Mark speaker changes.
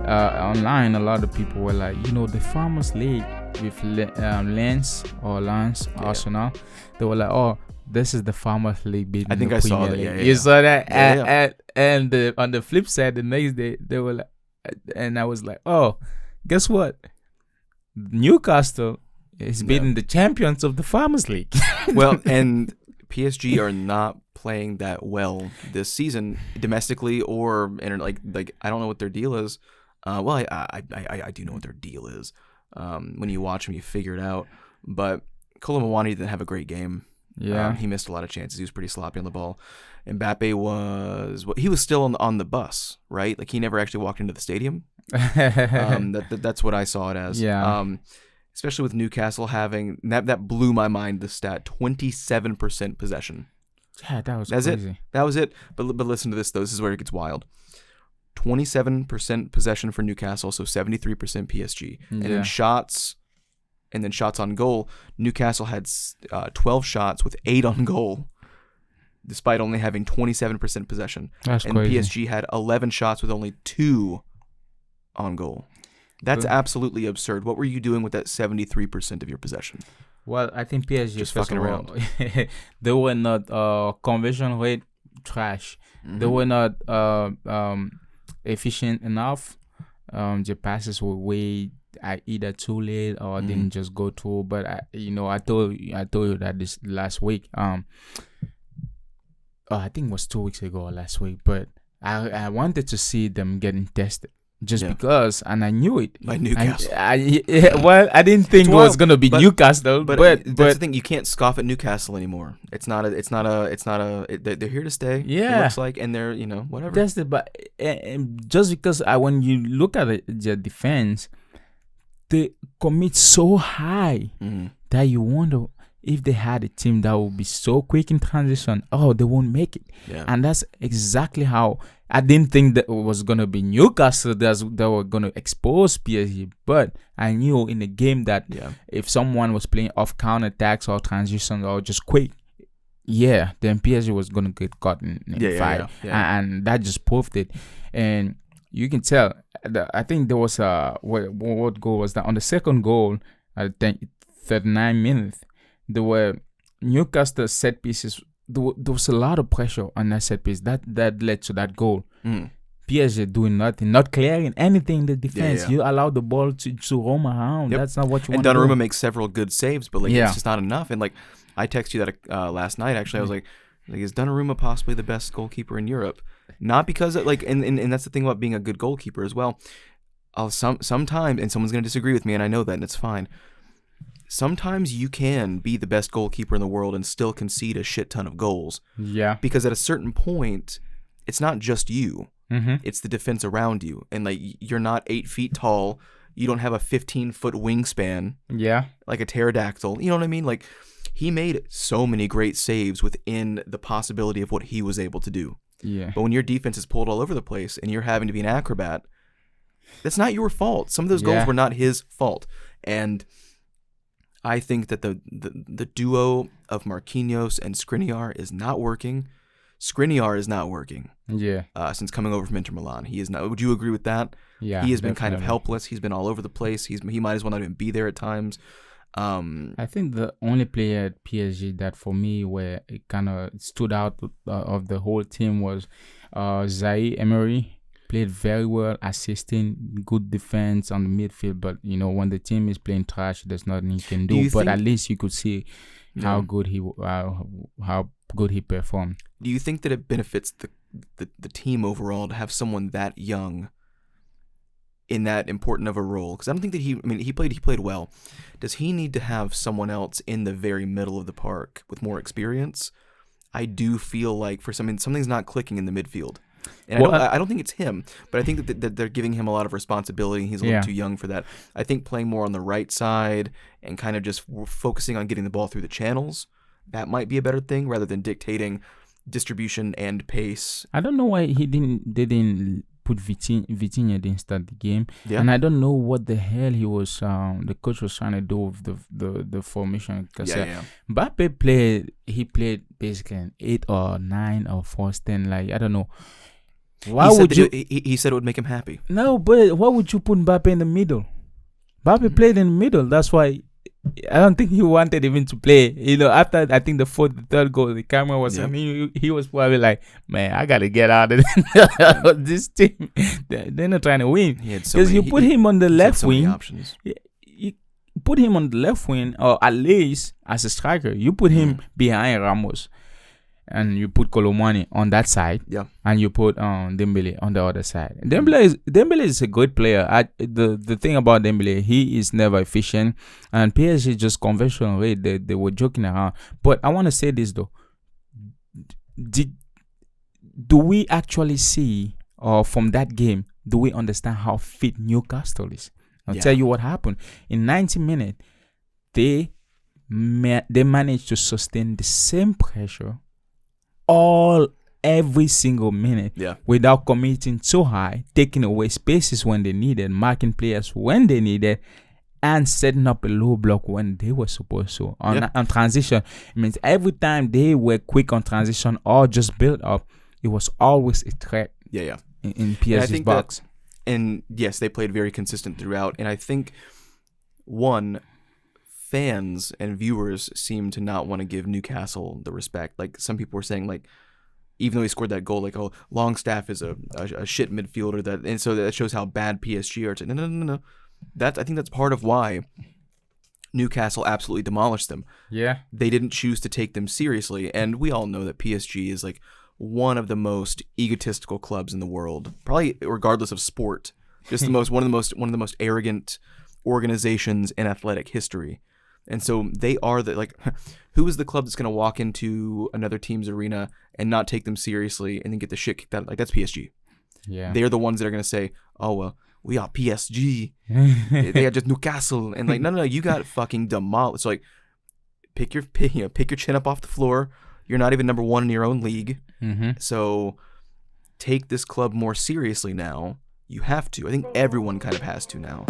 Speaker 1: Online, a lot of people were like, the Farmers League with Lens Arsenal. They were like, oh, this is the Farmers League beating
Speaker 2: I think
Speaker 1: the
Speaker 2: I saw
Speaker 1: Premier
Speaker 2: that.
Speaker 1: League.
Speaker 2: Yeah,
Speaker 1: You saw that?
Speaker 2: Yeah.
Speaker 1: And on the flip side, the next day, they were like, and I was like, oh, guess what? Newcastle is beating the champions of the Farmers League.
Speaker 2: Well, and PSG are not playing that well this season, domestically or like I don't know what their deal is. Well, I do know what their deal is. When you watch them, you figure it out. But Kolo Muani didn't have a great game.
Speaker 1: Yeah,
Speaker 2: he missed a lot of chances. He was pretty sloppy on the ball. Mbappe was still on the bus, right? Like he never actually walked into the stadium. That's what I saw it as.
Speaker 1: Yeah.
Speaker 2: Especially with Newcastle having that blew my mind. The stat 27% possession.
Speaker 1: Yeah, that's
Speaker 2: crazy. That was it. But listen to this though. This is where it gets wild. 27% possession for Newcastle, so 73% PSG. And then shots on goal. Newcastle had 12 shots with 8 on goal, despite only having 27% possession.
Speaker 1: That's
Speaker 2: and
Speaker 1: crazy.
Speaker 2: PSG had 11 shots with only 2 on goal. That's absolutely absurd. What were you doing with that 73% of your possession?
Speaker 1: Well, I think PSG
Speaker 2: just fucking around.
Speaker 1: They were not conversion rate trash.
Speaker 2: Mm-hmm.
Speaker 1: They were not efficient enough. The passes were way either too late or didn't just go through. But I told you that this last week. I think it was 2 weeks ago or last week. But I wanted to see them getting tested. Just because, and I knew it.
Speaker 2: By Newcastle.
Speaker 1: I didn't think it was gonna be Newcastle, but
Speaker 2: that's the thing. You can't scoff at Newcastle anymore. It's not a. They're here to stay.
Speaker 1: Yeah,
Speaker 2: it looks like, and they're whatever.
Speaker 1: That's the but just because when you look at their defense, they commit so high that you wonder if they had a team that would be so quick in transition. Oh, they won't make it.
Speaker 2: Yeah.
Speaker 1: And that's exactly how. I didn't think that it was going to be Newcastle that were going to expose PSG, but I knew in the game that if someone was playing off counterattacks or transitions or just quick, then PSG was going to get caught in fight. And that just proved it. And you can tell, I think there was what goal was that? On the second goal, I think 39 minutes, there were Newcastle set pieces. There was a lot of pressure on that set piece that led to that goal. PSG doing nothing, not clearing anything in the defense. You allow the ball to roam around. That's not what you want to do.
Speaker 2: And Donnarumma makes several good saves, but it's just not enough. And I texted you that last night. Actually, I was like, is Donnarumma possibly the best goalkeeper in Europe? Not because and that's the thing about being a good goalkeeper as well. Sometimes, and someone's going to disagree with me, and I know that, and it's fine. Sometimes you can be the best goalkeeper in the world and still concede a shit ton of goals.
Speaker 1: Yeah.
Speaker 2: Because at a certain point, it's not just you. It's the defense around you. And you're not 8 feet tall. You don't have a 15-foot wingspan.
Speaker 1: Yeah.
Speaker 2: Like a pterodactyl. You know what I mean? He made so many great saves within the possibility of what he was able to do.
Speaker 1: Yeah.
Speaker 2: But when your defense is pulled all over the place and you're having to be an acrobat, that's not your fault. Some of those goals were not his fault. And I think that the duo of Marquinhos and Skriniar is not working. Skriniar is not working.
Speaker 1: Yeah.
Speaker 2: Since coming over from Inter Milan, he is not. Would you agree with that?
Speaker 1: Yeah.
Speaker 2: He has been kind of helpless. He's been all over the place. He might as well not even be there at times.
Speaker 1: I think the only player at PSG that for me where it kind of stood out of the whole team was Zaire Emery. Played very well, assisting, good defense on the midfield. But when the team is playing trash, there's nothing he can do. But at least you could see how good he performed.
Speaker 2: Do you think that it benefits the team overall to have someone that young in that important of a role? Because I don't think that he played well. Does he need to have someone else in the very middle of the park with more experience? I do feel like for something's not clicking in the midfield. And I don't think it's him, but I think that they're giving him a lot of responsibility. He's a little too young for that. I think playing more on the right side and kind of just focusing on getting the ball through the channels, that might be a better thing rather than dictating distribution and pace.
Speaker 1: I don't know why they didn't put Vitinha didn't start the game,
Speaker 2: Yeah.
Speaker 1: and I don't know what the hell the coach was trying to do with the formation. Because Mbappe played basically an 8 or 9 or false 10. Like, I don't know. Why would you?
Speaker 2: He said it would make him happy.
Speaker 1: No, but why would you put Mbappe in the middle? Mbappe played in the middle. That's why. I don't think he wanted even to play. After I think the third goal, the camera was. I mean, he was probably like, "Man, I gotta get out of this team. They're not trying to win." Because you put him on the left wing. You put him on the left wing, or at least as a striker, you put him behind Ramos, and you put Colomani on that side.
Speaker 2: Yeah.
Speaker 1: And you put Dembele on the other side. Dembele is a good player. The thing about Dembele, he is never efficient, and PSG just conventional rate. They were joking around. But I want to say this though: do we actually see, or from that game, do we understand how fit Newcastle is? I'll tell you what happened in 90 minutes. They managed to sustain the same pressure every single minute without committing too high, taking away spaces when they needed, marking players when they needed, and setting up a low block when they were supposed to. On transition, it means every time they were quick on transition or just build up, it was always a threat in PSG's box.
Speaker 2: And yes, they played very consistent throughout. And I think, fans and viewers seem to not want to give Newcastle the respect. Like, some people were saying, like, even though he scored that goal, like, oh, Longstaff is a shit midfielder, and so that shows how bad PSG are. No. I think that's part of why Newcastle absolutely demolished them.
Speaker 1: Yeah.
Speaker 2: They didn't choose to take them seriously, and we all know that PSG is like one of the most egotistical clubs in the world, probably regardless of sport. Just one of the most arrogant organizations in athletic history. And so they are who is the club that's going to walk into another team's arena and not take them seriously and then get the shit kicked out? Like, that's PSG.
Speaker 1: Yeah.
Speaker 2: They're the ones that are going to say, "Oh, well, we are PSG. They are just Newcastle." And like, no, you got fucking demolished. So, like, pick your chin up off the floor. You're not even number one in your own league.
Speaker 1: Mm-hmm.
Speaker 2: So take this club more seriously now. You have to. I think everyone kind of has to now.